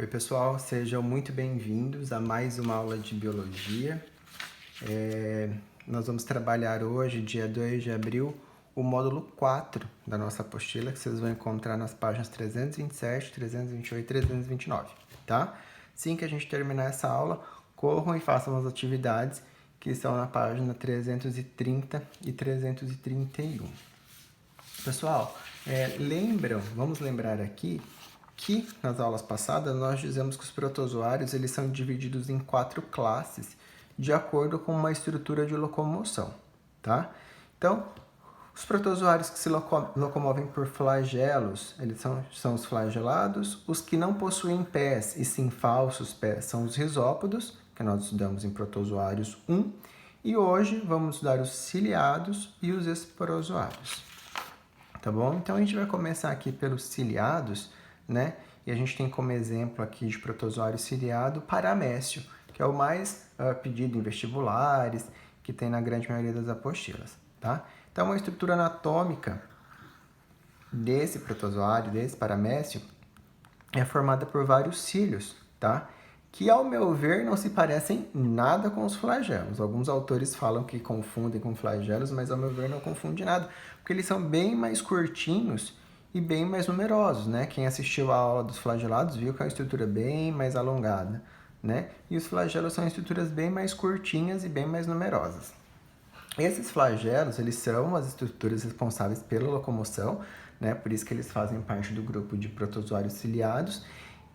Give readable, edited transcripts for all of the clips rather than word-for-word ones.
Oi pessoal, sejam muito bem-vindos a mais uma aula de Biologia. Nós vamos trabalhar hoje, dia 2 de abril, o módulo 4 da nossa apostila, que vocês vão encontrar nas páginas 327, 328 e 329, tá? Assim que a gente terminar essa aula, corram e façam as atividades que estão na página 330 e 331. Pessoal, vamos lembrar aqui que nas aulas passadas nós dizemos que os protozoários eles são divididos em 4 classes de acordo com uma estrutura de locomoção, tá? Então, os protozoários que se locomovem por flagelos, eles são os flagelados. Os que não possuem pés e sim falsos pés são os risópodos, que nós estudamos em protozoários 1. E hoje vamos estudar os ciliados e os esporozoários. Tá bom? Então, a gente vai começar aqui pelos ciliados, né? E a gente tem como exemplo aqui de protozoário ciliado paramécio, que é o mais pedido em vestibulares, que tem na grande maioria das apostilas, tá? Então, a estrutura anatômica desse protozoário, desse paramécio, é formada por vários cílios, tá? Que, ao meu ver, não se parecem nada com os flagelos. Alguns autores falam que confundem com flagelos, mas, ao meu ver, não confunde nada, porque eles são bem mais curtinhos e bem mais numerosos, né? Quem assistiu à aula dos flagelados viu que é uma estrutura bem mais alongada, né? E os flagelos são estruturas bem mais curtinhas e bem mais numerosas. Esses flagelos, eles são as estruturas responsáveis pela locomoção, né? Por isso que eles fazem parte do grupo de protozoários ciliados.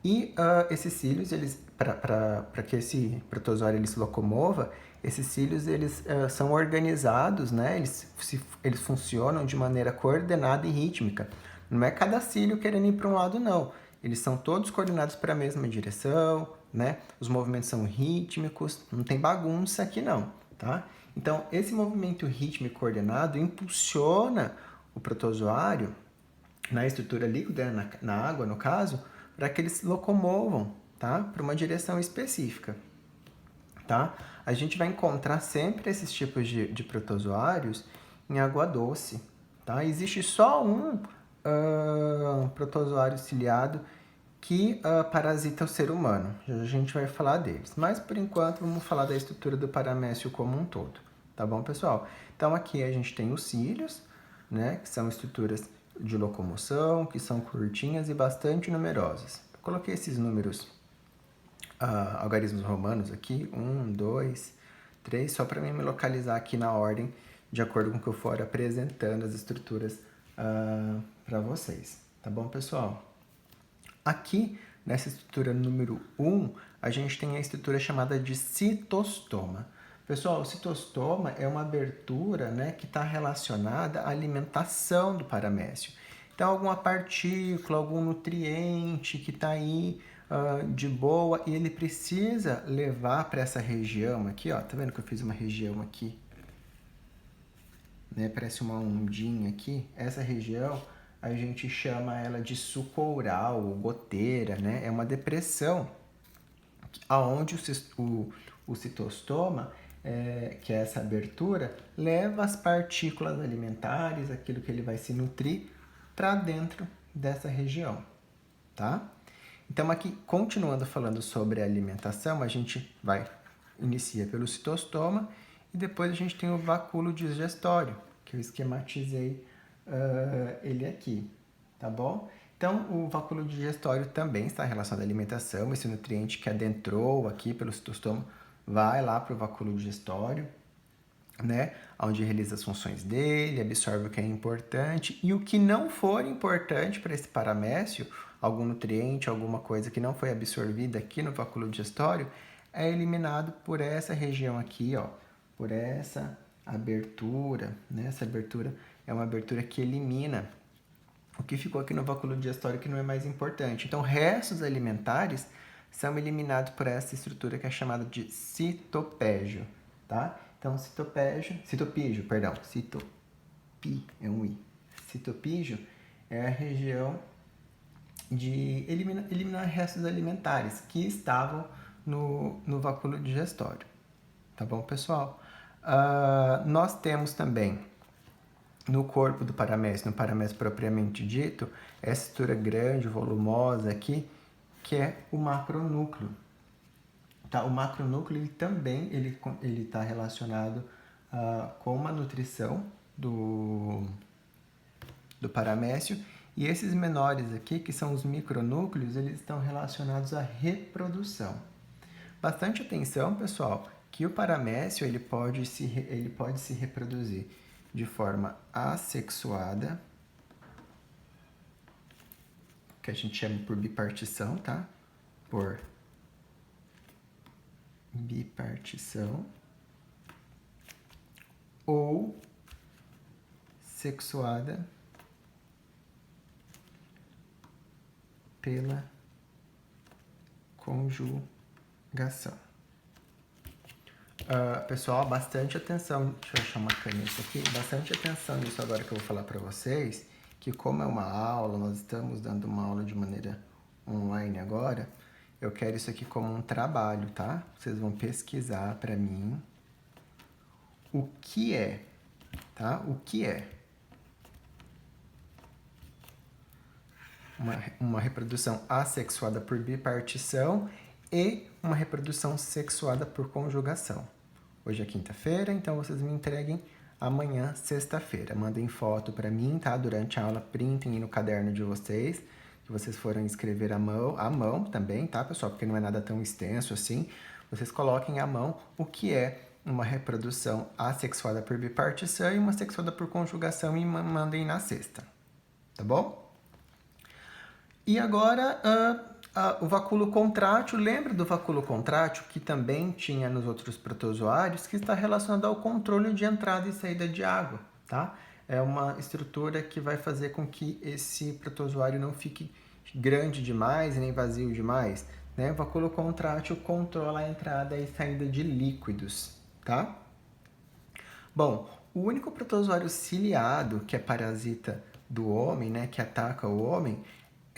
E esses cílios, para que esse protozoário ele se locomova, esses cílios eles são organizados, né? Eles funcionam de maneira coordenada e rítmica. Não é cada cílio querendo ir para um lado, não. Eles são todos coordenados para a mesma direção, né? Os movimentos são rítmicos, não tem bagunça aqui não, tá? Então, esse movimento rítmico coordenado impulsiona o protozoário na estrutura líquida, na água, no caso, para que eles se locomovam, tá? Para uma direção específica, tá? A gente vai encontrar sempre esses tipos de protozoários em água doce, tá? Existe só um protozoário ciliado que parasita o ser humano. Já a gente vai falar deles. Mas, por enquanto, vamos falar da estrutura do paramécio como um todo. Tá bom, pessoal? Então, aqui a gente tem os cílios, né? Que são estruturas de locomoção, que são curtinhas e bastante numerosas. Eu coloquei esses números, algarismos romanos aqui, 1, 2, 3, só para me localizar aqui na ordem, de acordo com o que eu for apresentando as estruturas para vocês. Tá bom, pessoal? Aqui, nessa estrutura número 1, a gente tem a estrutura chamada de citostoma. Pessoal, o citostoma é uma abertura, né, que está relacionada à alimentação do paramécio. Então, alguma partícula, algum nutriente que está aí de boa e ele precisa levar para essa região aqui, ó. Tá vendo que eu fiz uma região aqui? Né, parece uma ondinha aqui. Essa região a gente chama ela de suco oral ou goteira, né? É uma depressão aonde o citostoma, que é essa abertura, leva as partículas alimentares, aquilo que ele vai se nutrir, para dentro dessa região, tá? Então, aqui, continuando falando sobre a alimentação, a gente inicia pelo citostoma e depois a gente tem o vacúolo digestório, que eu esquematizei ele aqui, tá bom? Então, o vacúolo digestório também está relacionado à alimentação. Esse nutriente que adentrou aqui pelo citostoma vai lá para o vacúolo digestório, né? Onde realiza as funções dele, absorve o que é importante. E o que não for importante para esse paramécio, algum nutriente, alguma coisa que não foi absorvida aqui no vacúolo digestório, é eliminado por essa região aqui, ó, por essa abertura, né? Essa abertura é uma abertura que elimina o que ficou aqui no vacúolo digestório que não é mais importante. Então, restos alimentares são eliminados por essa estrutura que é chamada de citopégio, tá? Então, citopígio, é um I. Citopígio é a região de eliminar restos alimentares que estavam no vacúolo digestório. Tá bom, pessoal? Nós temos também no corpo do paramécio, no paramécio propriamente dito, essa estrutura grande, volumosa aqui, que é o macronúcleo. Tá? O macronúcleo ele também ele está relacionado com a nutrição do paramécio, e esses menores aqui, que são os micronúcleos, eles estão relacionados à reprodução. Bastante atenção, pessoal, que o paramécio ele pode se reproduzir de forma assexuada, que a gente chama por bipartição, tá? Por bipartição, ou sexuada pela conjugação. Pessoal, bastante atenção. Deixa eu achar uma caneta aqui. Bastante atenção nisso agora que eu vou falar para vocês, que como é uma aula, nós estamos dando uma aula de maneira online agora, eu quero isso aqui como um trabalho, tá? Vocês vão pesquisar para mim o que é, tá? O que é uma reprodução assexuada por bipartição e uma reprodução sexuada por conjugação. Hoje é quinta-feira, então vocês me entreguem amanhã, sexta-feira. Mandem foto para mim, tá? Durante a aula, printem no caderno de vocês, que vocês foram escrever à mão também, tá, pessoal? Porque não é nada tão extenso assim. Vocês coloquem à mão o que é uma reprodução assexuada por bipartição e uma sexuada por conjugação e mandem na sexta, tá bom? E agora, o vacúolo contrátil, lembra do vacúolo contrátil que também tinha nos outros protozoários, que está relacionado ao controle de entrada e saída de água, tá? É uma estrutura que vai fazer com que esse protozoário não fique grande demais nem vazio demais, né? O vacúolo contrátil controla a entrada e saída de líquidos, tá? Bom, o único protozoário ciliado que é parasita do homem, né, que ataca o homem,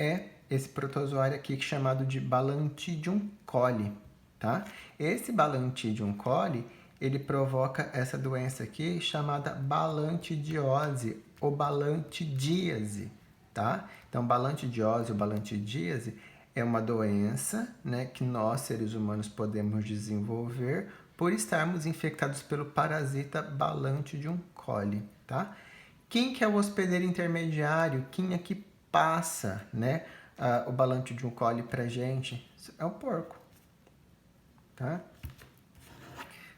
é esse protozoário aqui chamado de Balantidium coli, tá? Esse Balantidium coli, ele provoca essa doença aqui chamada balantidiose ou balantidíase, tá? Então, balantidiose ou balantidíase é uma doença, né, que nós, seres humanos, podemos desenvolver por estarmos infectados pelo parasita Balantidium coli, tá? Quem que é o hospedeiro intermediário? Quem é que passa, né, o Balantidium coli pra gente? É o porco, tá?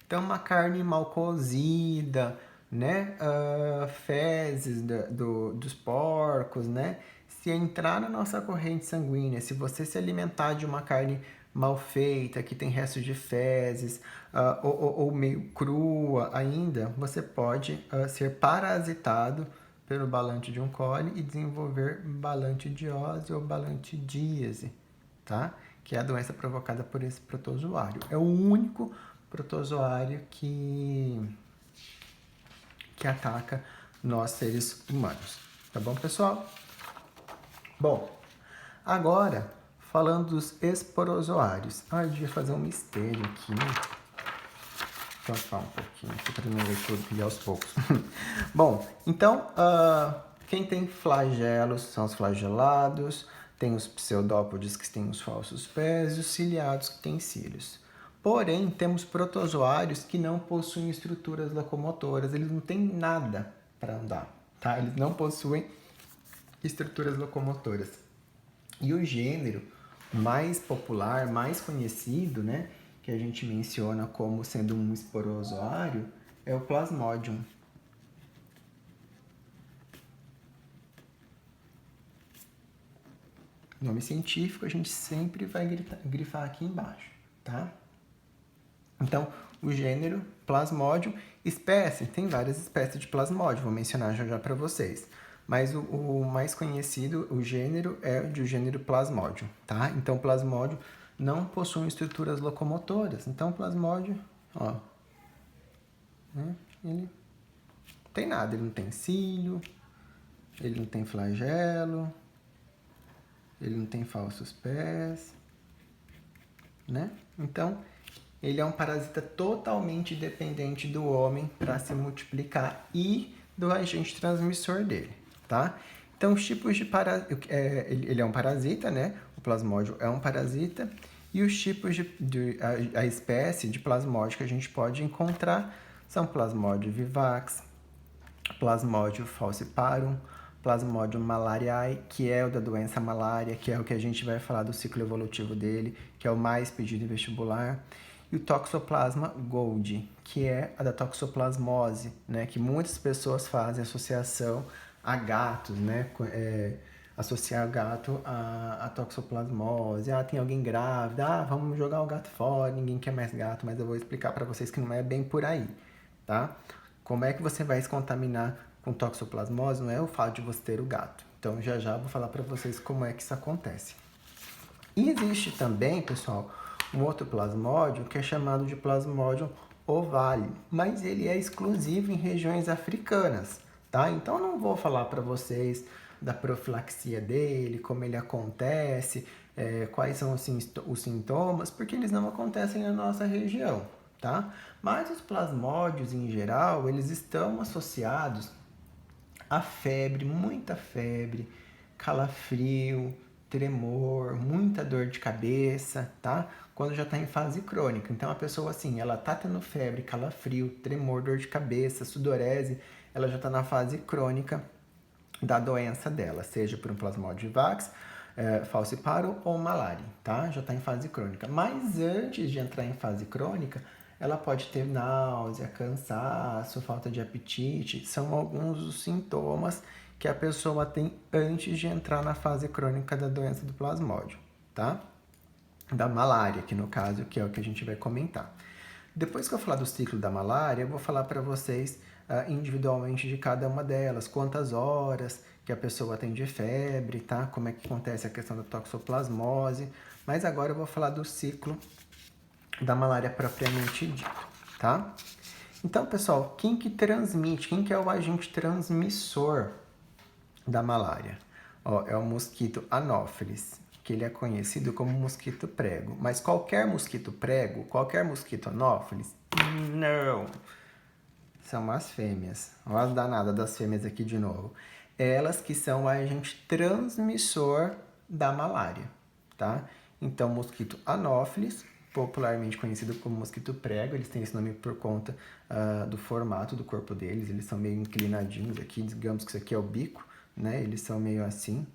Então, uma carne mal cozida, né, fezes dos porcos, né, se entrar na nossa corrente sanguínea, se você se alimentar de uma carne mal feita, que tem restos de fezes, ou meio crua ainda, você pode ser parasitado pelo Balantidium coli e desenvolver balantidiose ou balantidíase, tá? Que é a doença provocada por esse protozoário. É o único protozoário que ataca nós, seres humanos. Tá bom, pessoal? Bom, agora, falando dos esporozoários. Eu devia fazer um mistério aqui, né? Deixa eu falar um pouquinho aqui para não ler tudo e aos poucos. Bom, então, quem tem flagelos são os flagelados, tem os pseudópodes que têm os falsos pés e os ciliados que têm cílios. Porém, temos protozoários que não possuem estruturas locomotoras, eles não têm nada para andar, tá? Eles não possuem estruturas locomotoras. E o gênero mais popular, mais conhecido, né, que a gente menciona como sendo um esporozoário, é o Plasmodium. Nome científico a gente sempre vai grifar aqui embaixo, tá? Então, o gênero Plasmodium, espécie, tem várias espécies de Plasmodium, vou mencionar já para vocês. Mas o mais conhecido, o gênero, é o gênero Plasmodium, tá? Então, Plasmodium não possui estruturas locomotoras. Então, o Plasmodium, ó, né, ele não tem nada, ele não tem cílio, ele não tem flagelo, ele não tem falsos pés, né? Então, ele é um parasita totalmente dependente do homem para se multiplicar e do agente transmissor dele, tá? Então, os tipos de parasita, ele é um parasita, né? O plasmódio é um parasita. E os tipos a espécie de plasmódio que a gente pode encontrar são Plasmodium vivax, Plasmodium falciparum, Plasmodium malariae, que é o da doença malária, que é o que a gente vai falar do ciclo evolutivo dele, que é o mais pedido em vestibular. E o Toxoplasma gold, que é a da toxoplasmose, né? Que muitas pessoas fazem associação a gatos, né? Associar o gato à toxoplasmose. Ah, tem alguém grávida. Ah, vamos jogar o gato fora, ninguém quer mais gato, mas eu vou explicar para vocês que não é bem por aí, tá? Como é que você vai se contaminar com toxoplasmose? Não é o fato de você ter o gato. Então, já já vou falar para vocês como é que isso acontece. E existe também, pessoal, um outro plasmódio que é chamado de Plasmodium ovale, mas ele é exclusivo em regiões africanas, tá? Então, eu não vou falar para vocês da profilaxia dele, como ele acontece, quais são os sintomas, porque eles não acontecem na nossa região, tá? Mas os plasmódios, em geral, eles estão associados a febre, muita febre, calafrio, tremor, muita dor de cabeça, tá? Quando já está em fase crônica. Então, a pessoa, assim, ela tá tendo febre, calafrio, tremor, dor de cabeça, sudorese, ela já está na fase crônica da doença dela, seja por um plasmodium vivax, falciparum ou malária, tá? Já está em fase crônica. Mas antes de entrar em fase crônica, ela pode ter náusea, cansaço, falta de apetite. São alguns dos sintomas que a pessoa tem antes de entrar na fase crônica da doença do plasmódio, tá? Da malária, que no caso, que é o que a gente vai comentar. Depois que eu falar do ciclo da malária, eu vou falar para vocês individualmente de cada uma delas, quantas horas que a pessoa tem de febre, tá? Como é que acontece a questão da toxoplasmose. Mas agora eu vou falar do ciclo da malária propriamente dito, tá? Então, pessoal, quem que transmite, quem que é o agente transmissor da malária? Ó, é o mosquito Anopheles, que ele é conhecido como mosquito prego. Mas qualquer mosquito prego, qualquer mosquito Anopheles, não. São as fêmeas. Olha as danadas das fêmeas aqui de novo. Elas que são o agente transmissor da malária, tá? Então, mosquito Anopheles, popularmente conhecido como mosquito prego, eles têm esse nome por conta do formato do corpo deles, eles são meio inclinadinhos aqui, digamos que isso aqui é o bico, né? Eles são meio assim,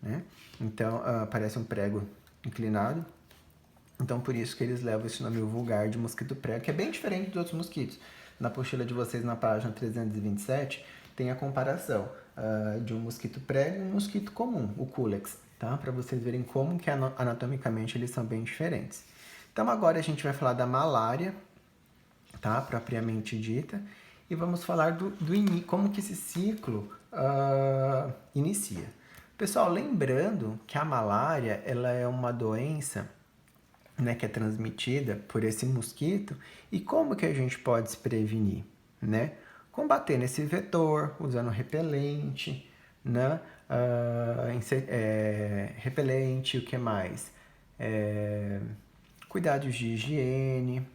né? Então, parece um prego inclinado. Então, por isso que eles levam esse nome vulgar de mosquito prego, que é bem diferente dos outros mosquitos. Na apostila de vocês, na página 327, tem a comparação de um mosquito prego e um mosquito comum, o Culex, tá? Para vocês verem como que anatomicamente eles são bem diferentes. Então, agora a gente vai falar da malária, tá? Propriamente dita, e vamos falar como que esse ciclo inicia. Pessoal, lembrando que a malária, ela é uma doença, né, que é transmitida por esse mosquito, e como que a gente pode se prevenir, né? Combatendo esse vetor, usando repelente, né? Repelente, o que mais? Cuidados de higiene,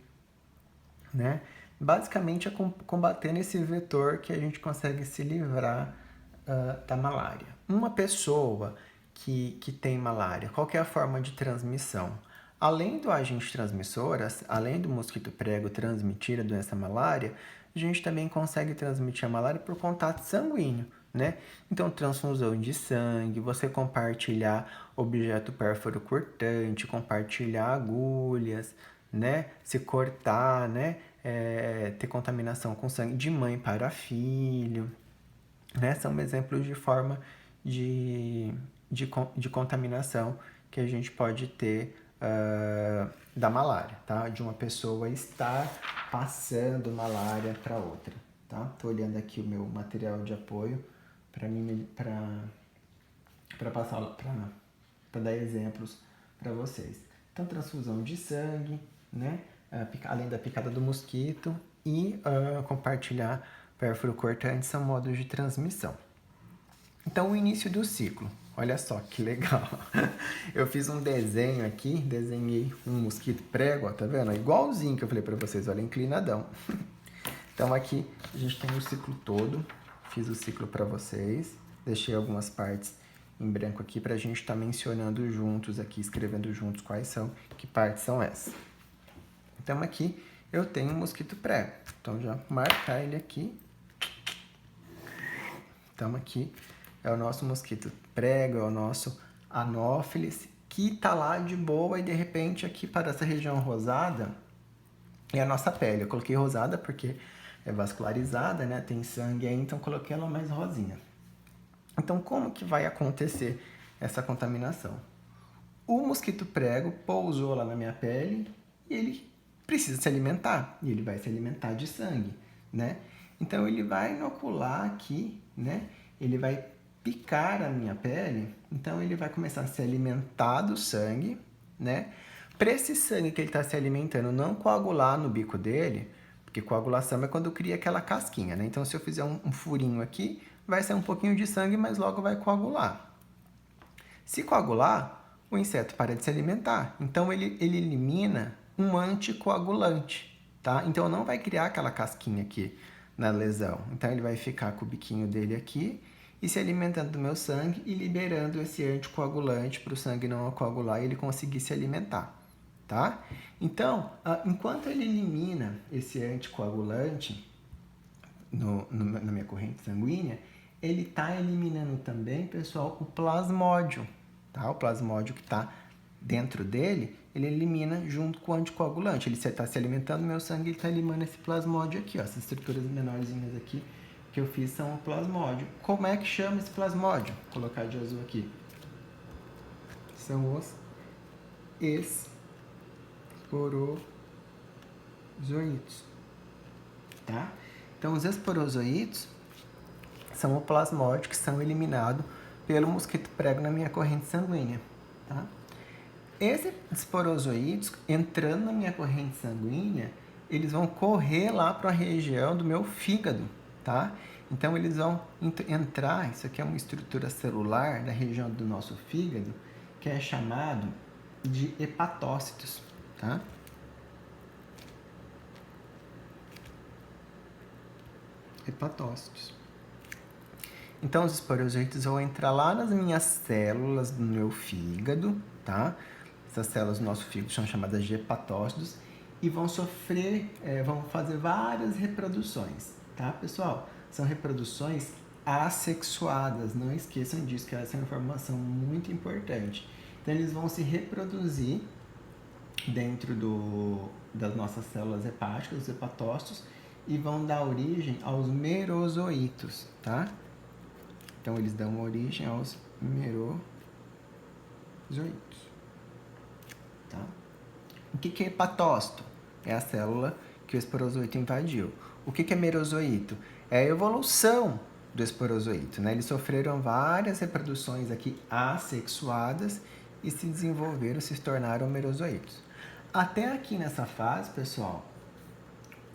né? Basicamente é combatendo esse vetor que a gente consegue se livrar da malária. Uma pessoa que tem malária, qual que é a forma de transmissão? Além do agente transmissor, além do mosquito prego transmitir a doença malária, a gente também consegue transmitir a malária por contato sanguíneo, né? Então, transfusão de sangue, você compartilhar objeto pérfuro cortante, compartilhar agulhas, né? Se cortar, né? Ter contaminação com sangue de mãe para filho, né? São exemplos de forma de contaminação que a gente pode ter da malária, tá? De uma pessoa estar passando malária para outra, tá? Tô olhando aqui o meu material de apoio para passar, para dar exemplos para vocês. Então, transfusão de sangue, né? Além da picada do mosquito e compartilhar pérfuro cortante são modos de transmissão. Então, o início do ciclo. Olha só que legal. Eu fiz um desenho aqui, desenhei um mosquito prego, ó, tá vendo? Igualzinho que eu falei para vocês, olha, inclinadão. Então, aqui a gente tem o ciclo todo. Fiz o ciclo para vocês. Deixei algumas partes em branco aqui para a gente estar mencionando juntos aqui, escrevendo juntos quais são, que partes são essas. Então aqui eu tenho um mosquito prego. Então já marcar ele aqui. Então aqui é o nosso mosquito prego, é o nosso Anopheles, que tá lá de boa e de repente aqui para essa região rosada é a nossa pele. Eu coloquei rosada porque é vascularizada, né? Tem sangue aí, então coloquei ela mais rosinha. Então como que vai acontecer essa contaminação? O mosquito prego pousou lá na minha pele e ele precisa se alimentar. E ele vai se alimentar de sangue, né? Então ele vai inocular aqui, né? Ele vai picar a minha pele. Então ele vai começar a se alimentar do sangue, né? Para esse sangue que ele está se alimentando não coagular no bico dele, porque coagulação é quando cria aquela casquinha, né? Então se eu fizer um furinho aqui, vai sair um pouquinho de sangue, mas logo vai coagular. Se coagular, o inseto para de se alimentar. Então ele elimina um anticoagulante, tá? Então não vai criar aquela casquinha aqui na lesão. Então ele vai ficar com o biquinho dele aqui e se alimentando do meu sangue e liberando esse anticoagulante para o sangue não coagular e ele conseguir se alimentar, tá? Então, enquanto ele elimina esse anticoagulante na minha corrente sanguínea, ele está eliminando também, pessoal, o plasmódio, tá? O plasmódio que está dentro dele, ele elimina junto com o anticoagulante. Ele está se alimentando do meu sangue, ele está eliminando esse plasmódio aqui, ó. Essas estruturas menorzinhas aqui que eu fiz são o plasmódio. Como é que chama esse plasmódio? Vou colocar de azul aqui. São os esporozoítos, tá? Então, os esporozoítos são o plasmódio que são eliminados pelo mosquito prego na minha corrente sanguínea, tá? Esses esporozoítos, entrando na minha corrente sanguínea, eles vão correr lá para a região do meu fígado, tá? Então, eles vão entrar, isso aqui é uma estrutura celular da região do nosso fígado, que é chamado de hepatócitos, tá? Hepatócitos. Então, os esporozoítos vão entrar lá nas minhas células do meu fígado, tá? Essas células do nosso fígado são chamadas de hepatócitos e vão vão fazer várias reproduções, tá, pessoal? São reproduções assexuadas, não esqueçam disso, que essa é uma informação muito importante. Então, eles vão se reproduzir dentro das nossas células hepáticas, os hepatócitos, e vão dar origem aos merozoítos, tá? Então, eles dão origem aos merozoítos, tá? O que é hepatócito? É a célula que o esporozoito invadiu. O que é merozoíto? É a evolução do esporozoito, né? Eles sofreram várias reproduções aqui assexuadas e se desenvolveram, se tornaram merozoítos. Até aqui nessa fase, pessoal,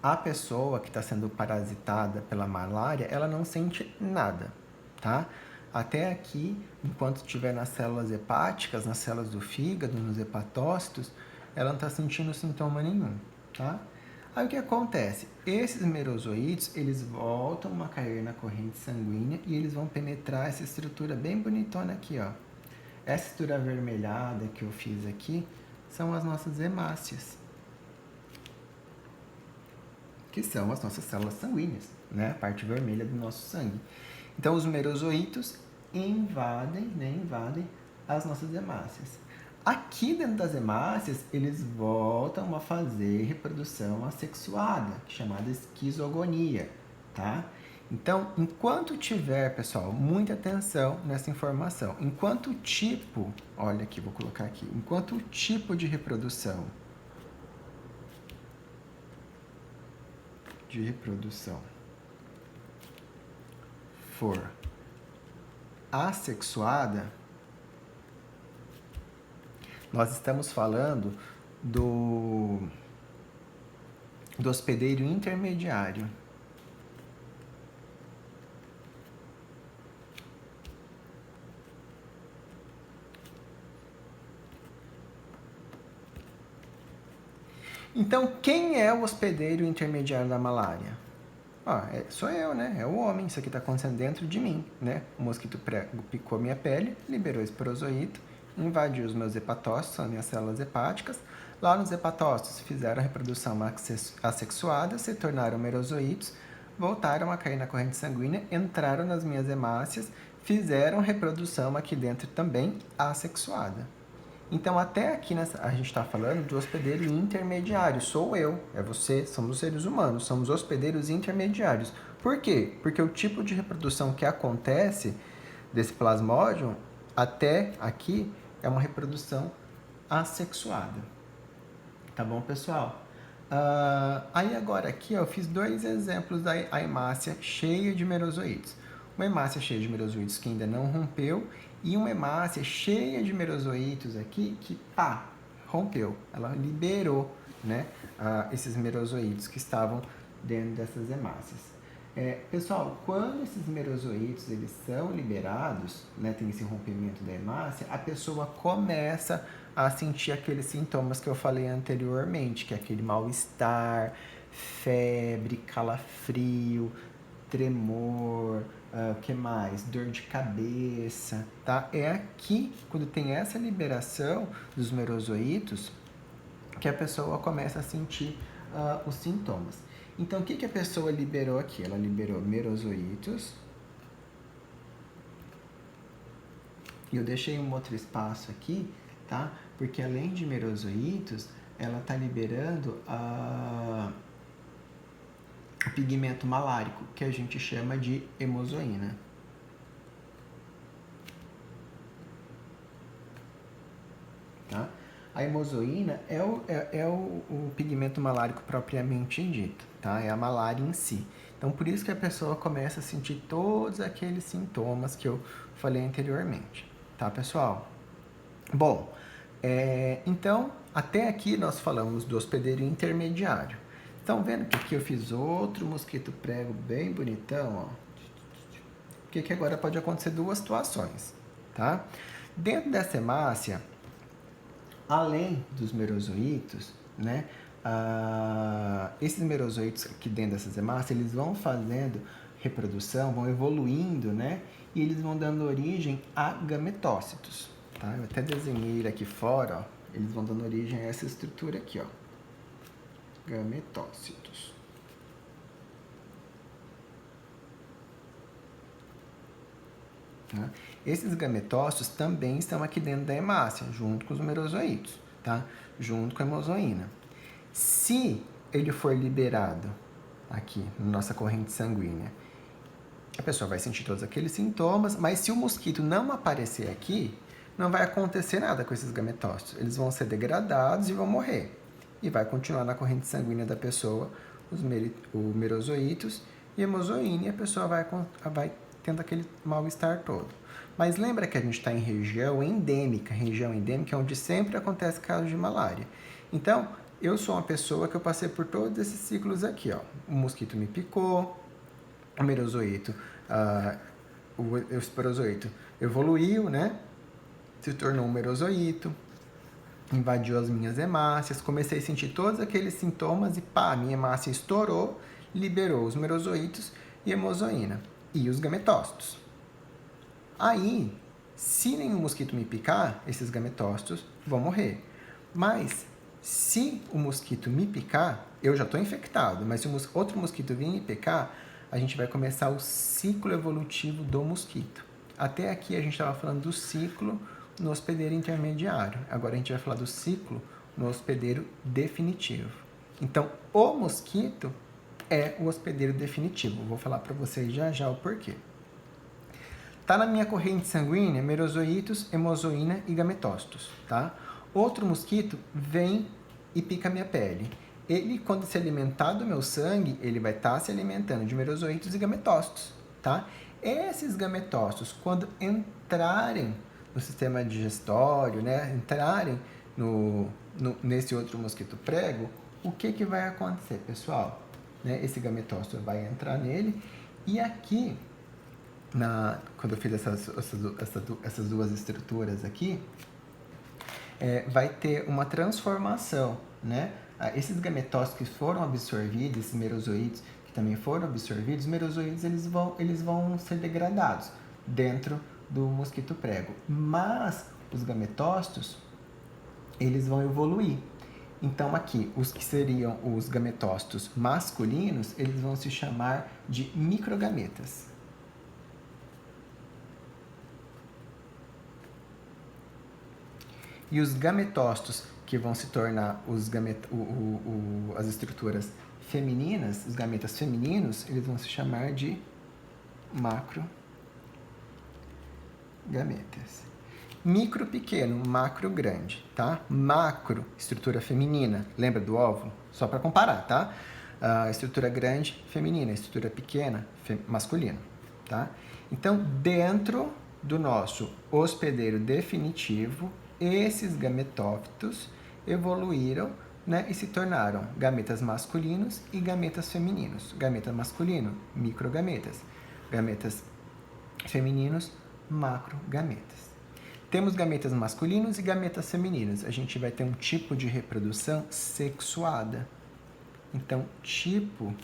a pessoa que está sendo parasitada pela malária, ela não sente nada, tá? Até aqui, enquanto estiver nas células hepáticas, nas células do fígado, nos hepatócitos, ela não está sentindo sintoma nenhum, tá? Aí o que acontece? Esses merozoítos, eles voltam a cair na corrente sanguínea e eles vão penetrar essa estrutura bem bonitona aqui, ó. Essa estrutura avermelhada que eu fiz aqui são as nossas hemácias, que são as nossas células sanguíneas, né? A parte vermelha do nosso sangue. Então, os merozoítos invadem as nossas hemácias. Aqui dentro das hemácias, eles voltam a fazer reprodução assexuada, chamada esquizogonia, tá? Então, enquanto tiver, pessoal, muita atenção nessa informação, enquanto o tipo, olha aqui, vou colocar aqui, enquanto o tipo de reprodução for assexuada, nós estamos falando do hospedeiro intermediário. Então, quem é o hospedeiro intermediário da malária? Ó, sou eu, né? É o homem, isso aqui está acontecendo dentro de mim, né? O mosquito prego picou minha pele, liberou esporozoito, invadiu os meus hepatócitos, são minhas células hepáticas. Lá nos hepatócitos fizeram a reprodução assexuada, se tornaram merozoítos, voltaram a cair na corrente sanguínea, entraram nas minhas hemácias, fizeram reprodução aqui dentro também assexuada. Então, até aqui a gente está falando de hospedeiro intermediário. Sou eu, é você, somos seres humanos, somos hospedeiros intermediários. Por quê? Porque o tipo de reprodução que acontece desse plasmódio até aqui é uma reprodução assexuada. Tá bom, pessoal? Aí agora aqui eu fiz 2 exemplos da hemácia cheia de merozoítos. Uma hemácia cheia de merozoítos que ainda não rompeu e uma hemácia cheia de merozoítos aqui que, rompeu. Ela liberou, né, esses merozoítos que estavam dentro dessas hemácias. Pessoal, quando esses merozoítos eles são liberados, né, tem esse rompimento da hemácia, a pessoa começa a sentir aqueles sintomas que eu falei anteriormente, que é aquele mal-estar, febre, calafrio, tremor, o que mais? Dor de cabeça, tá? É aqui, quando tem essa liberação dos merozoítos, que a pessoa começa a sentir os sintomas. Então, o que a pessoa liberou aqui? Ela liberou merozoítos. E eu deixei um outro espaço aqui, tá? Porque além de merozoítos, ela está liberando o pigmento malárico, que a gente chama de hemozoína. Tá? A hemozoína é o pigmento malárico propriamente dito, tá? É a malária em si. Então, por isso que a pessoa começa a sentir todos aqueles sintomas que eu falei anteriormente, tá, pessoal? Bom, então, até aqui nós falamos do hospedeiro intermediário. Estão vendo que aqui eu fiz outro mosquito prego bem bonitão, ó. Que agora pode acontecer 2 situações, tá? Dentro dessa hemácia, além dos merozoítos, né? Esses merozoítos aqui dentro dessas hemácias, eles vão fazendo reprodução, vão evoluindo, né? E eles vão dando origem a gametócitos, tá? Eu até desenhei ele aqui fora, ó. Eles vão dando origem a essa estrutura aqui, ó. Gametócitos. Tá? Esses gametócitos também estão aqui dentro da hemácia, junto com os merozoítos, tá? Junto com a hemozoína. Se ele for liberado aqui na nossa corrente sanguínea, a pessoa vai sentir todos aqueles sintomas, mas se o mosquito não aparecer aqui, não vai acontecer nada com esses gametócitos. Eles vão ser degradados e vão morrer. E vai continuar na corrente sanguínea da pessoa os merozoítos e a hemozoína, e a pessoa vai tendo aquele mal-estar todo. Mas lembra que a gente está em região endêmica é onde sempre acontece casos de malária. Então, eu sou uma pessoa que eu passei por todos esses ciclos aqui, ó. O mosquito me picou, o merozoíto, o esporozoito evoluiu, né? Se tornou um merozoíto, invadiu as minhas hemácias, comecei a sentir todos aqueles sintomas e minha hemácia estourou, liberou os merozoítos e a hemozoína e os gametócitos. Aí, se nenhum mosquito me picar, esses gametócitos vão morrer. Mas, se o mosquito me picar, eu já estou infectado, mas se outro mosquito vir me picar, a gente vai começar o ciclo evolutivo do mosquito. Até aqui a gente estava falando do ciclo no hospedeiro intermediário. Agora a gente vai falar do ciclo no hospedeiro definitivo. Então, o mosquito é o hospedeiro definitivo. Vou falar para vocês já o porquê. Tá na minha corrente sanguínea merozoítos, hemozoína e gametócitos, tá? Outro mosquito vem e pica minha pele. Ele, quando se alimentar do meu sangue, ele vai estar se alimentando de merozoítos e gametócitos, tá? Esses gametócitos, quando entrarem no sistema digestório, né, entrarem nesse outro mosquito prego, o que vai acontecer, pessoal? Né, esse gametócito vai entrar nele e aqui, quando eu fiz essas 2 estruturas aqui, vai ter uma transformação, né? Esses gametócitos que foram absorvidos, esses merozoítos que também foram absorvidos, os merozoídes eles vão ser degradados dentro do mosquito prego. Mas os gametócitos, eles vão evoluir. Então aqui, os que seriam os gametócitos masculinos, eles vão se chamar de microgametas. E os gametócitos que vão se tornar as estruturas femininas, os gametas femininos, eles vão se chamar de macrogametas. Micro pequeno, macro grande, tá? Macro, estrutura feminina, lembra do óvulo? Só para comparar, tá? Estrutura grande, feminina, estrutura pequena, masculino, tá? Então, dentro do nosso hospedeiro definitivo, esses gametófitos evoluíram, né, e se tornaram gametas masculinos e gametas femininos. Gameta masculino, microgametas. Gametas femininos, macrogametas. Temos gametas masculinos e gametas femininos. A gente vai ter um tipo de reprodução sexuada. Então, tipo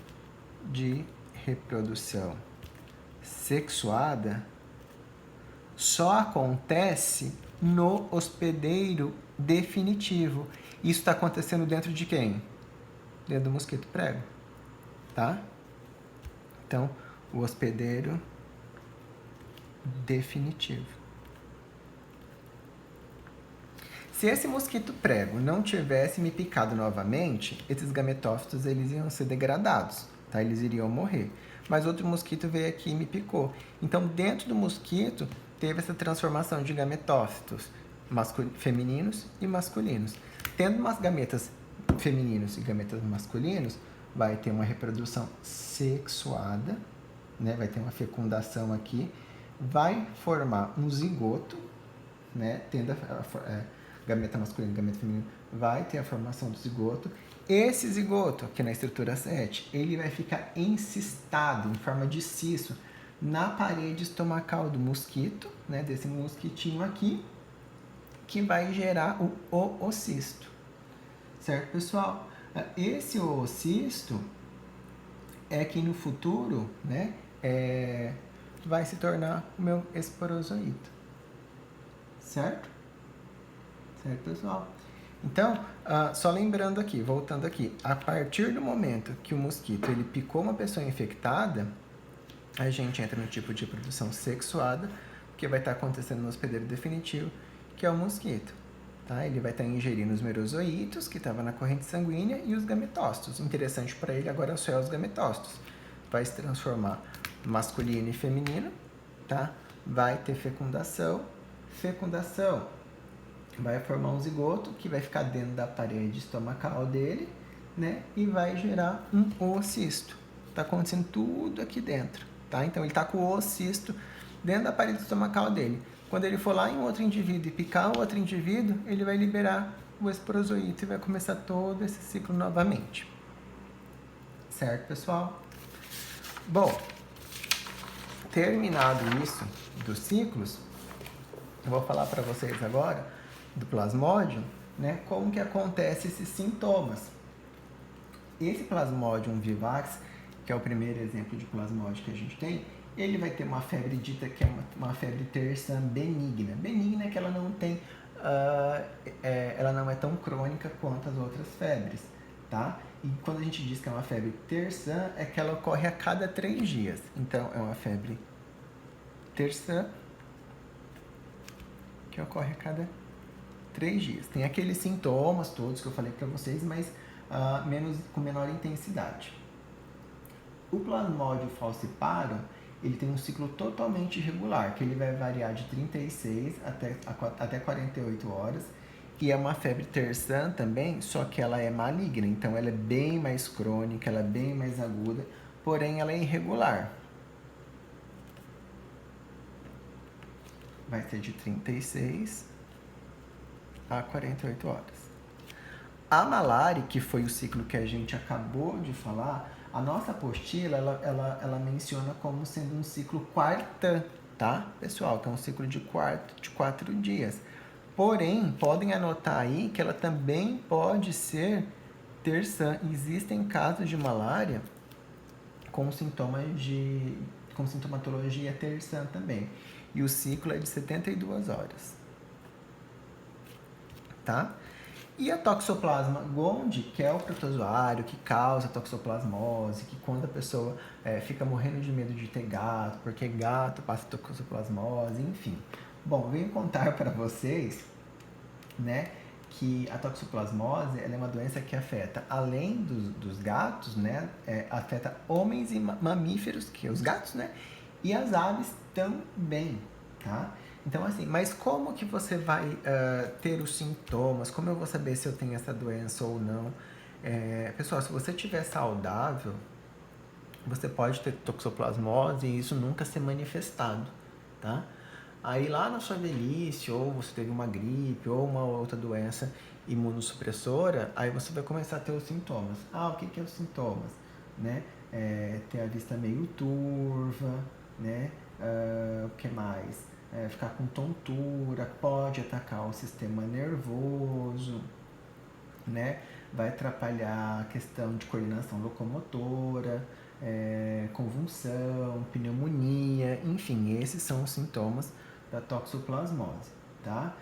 de reprodução sexuada só acontece no hospedeiro definitivo. Isso está acontecendo dentro de quem? Dentro do mosquito prego, tá? Então, o hospedeiro definitivo. Se esse mosquito prego não tivesse me picado novamente, esses gametófitos eles iam ser degradados, tá? Eles iriam morrer. Mas outro mosquito veio aqui e me picou. Então, dentro do mosquito, teve essa transformação de gametófitos femininos e masculinos. Tendo umas gametas femininos e gametas masculinos, vai ter uma reprodução sexuada, né? Vai ter uma fecundação aqui, vai formar um zigoto, né? Tendo gameta masculino e gameta feminino, vai ter a formação do zigoto. Esse zigoto, aqui na estrutura 7, ele vai ficar encistado, em forma de cisto, na parede estomacal do mosquito, né, desse mosquitinho aqui, que vai gerar o oocisto. Certo, pessoal? Esse oocisto é que no futuro, né, vai se tornar o meu esporozoito. Certo? Certo, pessoal? Então, só lembrando aqui, voltando aqui, a partir do momento que o mosquito ele picou uma pessoa infectada, a gente entra no tipo de reprodução sexuada, que vai estar acontecendo no hospedeiro definitivo, que é o mosquito. Tá? Ele vai estar ingerindo os merozoítos, que estavam na corrente sanguínea, e os gametócitos. Interessante para ele agora só é os gametócitos. Vai se transformar masculino e feminino, tá? Vai ter fecundação. Fecundação vai formar um zigoto, que vai ficar dentro da parede estomacal dele, né? E vai gerar um oocisto. Está acontecendo tudo aqui dentro. Tá? Então, ele está com o oocisto dentro da parede estomacal dele. Quando ele for lá em outro indivíduo e picar o outro indivíduo, ele vai liberar o esporozoito e vai começar todo esse ciclo novamente. Certo, pessoal? Bom, terminado isso dos ciclos, eu vou falar para vocês agora do plasmódio, né? Como que acontece esses sintomas. Esse plasmódio vivax, que é o primeiro exemplo de plasmódio que a gente tem, ele vai ter uma febre dita que é uma febre terça benigna. Benigna é que ela não tem, ela não é tão crônica quanto as outras febres, tá? E quando a gente diz que é uma febre terça, é que ela ocorre a cada 3 dias. Então, é uma febre terça que ocorre a cada 3 dias. Tem aqueles sintomas todos que eu falei para vocês, mas com menor intensidade. O plasmódio falciparum, ele tem um ciclo totalmente irregular, que ele vai variar de 36 até 48 horas, e é uma febre terçã também, só que ela é maligna, então ela é bem mais crônica, ela é bem mais aguda, porém ela é irregular. Vai ser de 36 a 48 horas. A malária, que foi o ciclo que a gente acabou de falar, a nossa apostila, ela menciona como sendo um ciclo quartã, tá, pessoal? Que é um ciclo de 4 dias. Porém, podem anotar aí que ela também pode ser terçã. Existem casos de malária com sintomatologia terçã também. E o ciclo é de 72 horas. Tá? E a Toxoplasma gondii, que é o protozoário que causa toxoplasmose, que quando a pessoa fica morrendo de medo de ter gato, porque gato passa toxoplasmose, enfim. Bom, venho contar para vocês, né, que a toxoplasmose ela é uma doença que afeta, além dos gatos, né, afeta homens e mamíferos, que é os gatos, né, e as aves também, tá? Então, assim, mas como que você vai ter os sintomas? Como eu vou saber se eu tenho essa doença ou não? Pessoal, se você estiver saudável, você pode ter toxoplasmose e isso nunca ser manifestado, tá? Aí lá na sua velhice, ou você teve uma gripe, ou uma outra doença imunossupressora, aí você vai começar a ter os sintomas. Ah, o que é os sintomas? Né? Ter a vista meio turva, né? O que mais? Ficar com tontura, pode atacar o sistema nervoso, né? Vai atrapalhar a questão de coordenação locomotora, convulsão, pneumonia, enfim, esses são os sintomas da toxoplasmose, tá?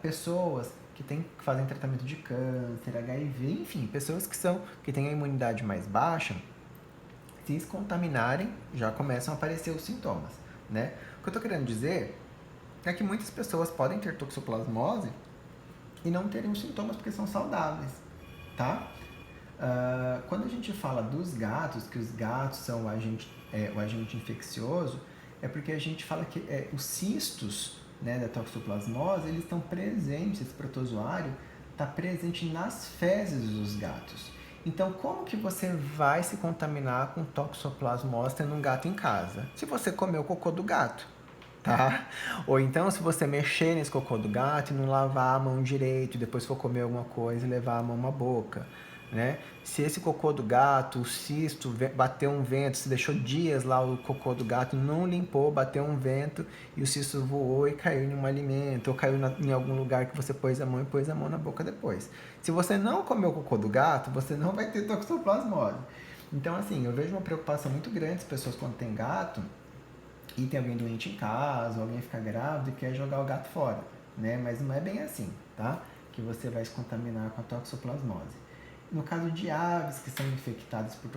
Pessoas que fazem tratamento de câncer, HIV, enfim, pessoas que têm a imunidade mais baixa, se se contaminarem, já começam a aparecer os sintomas, né? O que eu tô querendo dizer é que muitas pessoas podem ter toxoplasmose e não terem os sintomas porque são saudáveis, tá? Quando a gente fala dos gatos, que os gatos são o agente infeccioso, é porque a gente fala que os cistos, né, da toxoplasmose, eles estão presentes, esse protozoário está presente nas fezes dos gatos. Então, como que você vai se contaminar com toxoplasmose tendo um gato em casa? Se você comer o cocô do gato, tá? Ou então, se você mexer nesse cocô do gato e não lavar a mão direito, e depois for comer alguma coisa e levar a mão na boca, né? Se esse cocô do gato, o cisto, bateu um vento, se deixou dias lá o cocô do gato, não limpou, bateu um vento e o cisto voou e caiu em um alimento, ou caiu em algum lugar que você pôs a mão e pôs a mão na boca depois. Se você não comeu o cocô do gato, você não vai ter toxoplasmose. Então, assim, eu vejo uma preocupação muito grande das pessoas quando tem gato e tem alguém doente em casa, alguém fica grávido e quer jogar o gato fora, né? Mas não é bem assim, tá? Que você vai se contaminar com a toxoplasmose. No caso de aves que são infectadas por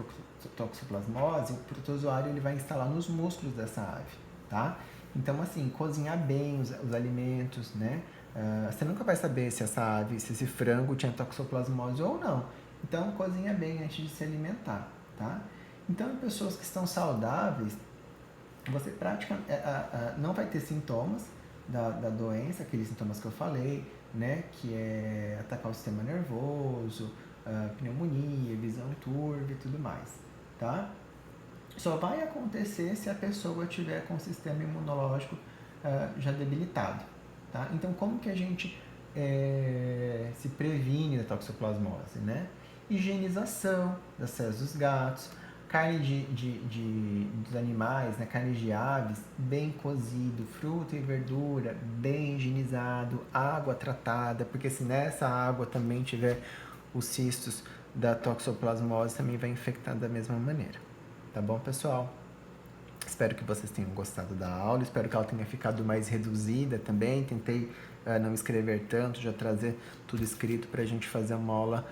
toxoplasmose, o protozoário ele vai instalar nos músculos dessa ave, tá? Então, assim, cozinhar bem os alimentos, né? Você nunca vai saber se esse frango tinha toxoplasmose ou não. Então, cozinha bem antes de se alimentar, tá? Então, em pessoas que estão saudáveis, você não vai ter sintomas da doença, aqueles sintomas que eu falei, né? Que é atacar o sistema nervoso, pneumonia, visão turva e tudo mais, tá? Só vai acontecer se a pessoa tiver com o sistema imunológico já debilitado, tá? Então, como que a gente se previne da toxoplasmose, né? Higienização das fezes dos gatos, carne dos animais, né? Carne de aves, bem cozido, fruta e verdura, bem higienizado, água tratada, porque se nessa água também tiver os cistos da toxoplasmose, também vai infectar da mesma maneira. Tá bom, pessoal? Espero que vocês tenham gostado da aula, espero que ela tenha ficado mais reduzida também. Tentei não escrever tanto, já trazer tudo escrito para a gente fazer uma aula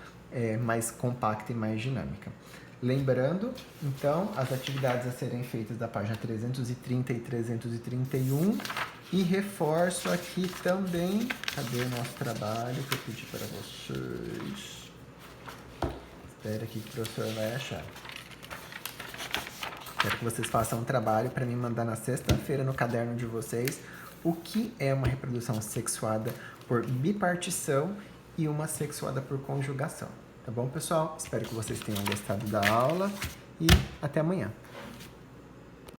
mais compacta e mais dinâmica. Lembrando, então, as atividades a serem feitas da página 330 e 331. E reforço aqui também, cadê o nosso trabalho que eu pedi para vocês? Espera aqui que o professor vai achar. Quero que vocês façam um trabalho para me mandar na sexta-feira no caderno de vocês o que é uma reprodução sexuada por bipartição e uma sexuada por conjugação. Tá bom, pessoal? Espero que vocês tenham gostado da aula e até amanhã.